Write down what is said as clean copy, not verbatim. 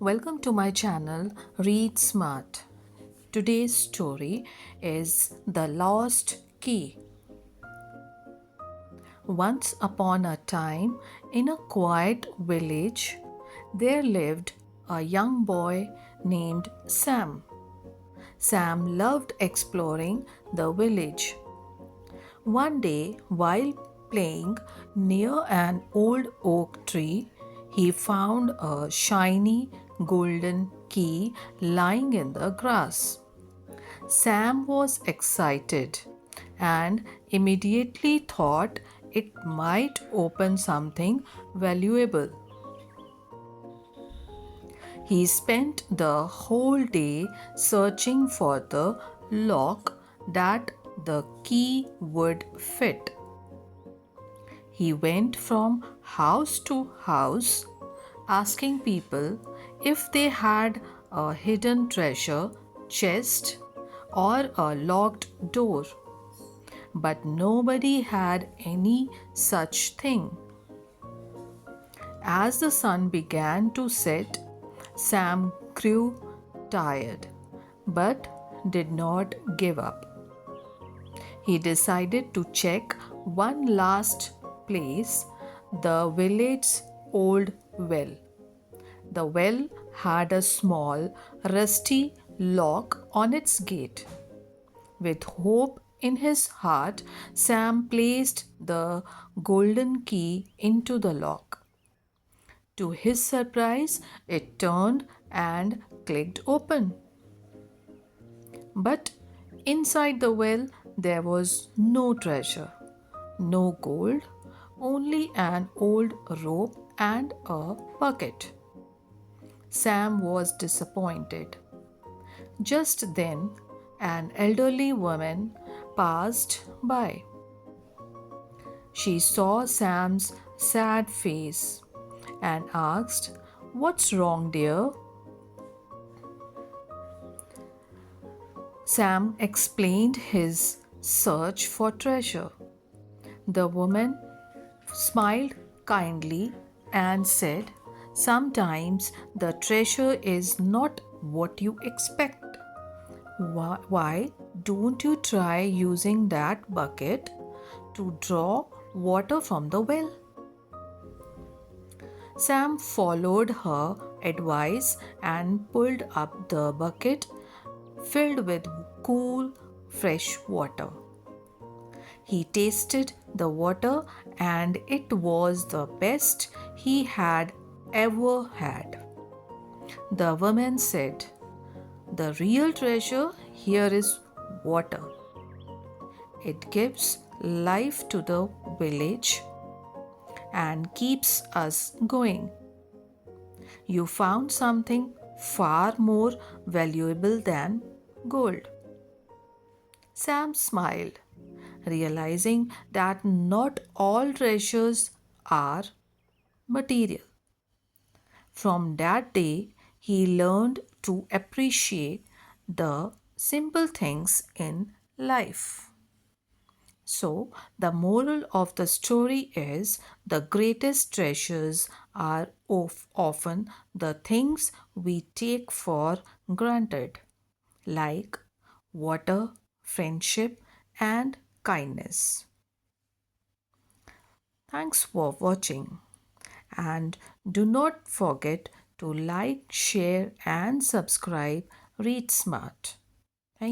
Welcome to my channel Read Smart. Today's story is The Lost Key. Once upon a time, in a quiet village, there lived a young boy named Sam. Sam loved exploring the village. One day, while playing near an old oak tree, he found a shiny golden key lying in the grass. Sam was excited and immediately thought it might open something valuable. He spent the whole day searching for the lock that the key would fit. He went from house to house asking people if they had a hidden treasure chest or a locked door. But nobody had any such thing. As the sun began to set, Sam grew tired but did not give up. He decided to check one last place, the village's old well. The well had a small, rusty lock on its gate. With hope in his heart, Sam placed the golden key into the lock. To his surprise, it turned and clicked open. But inside the well, there was no treasure, no gold, only an old rope and a bucket. Sam was disappointed. Just then, an elderly woman passed by. She saw Sam's sad face and asked, "What's wrong, dear?" Sam explained his search for treasure. The woman smiled kindly and said, "Sometimes the treasure is not what you expect. Why don't you try using that bucket to draw water from the well?" Sam followed her advice and pulled up the bucket filled with cool, fresh water. He tasted the water and it was the best he had ever had. The woman said, "The real treasure here is water. It gives life to the village and keeps us going. You found something far more valuable than gold." Sam smiled, realizing that not all treasures are material. From that day, he learned to appreciate the simple things in life. So, the moral of the story is the greatest treasures are often the things we take for granted, like water, friendship, and kindness. Thanks for watching, and do not forget to like, share, and subscribe Read Smart.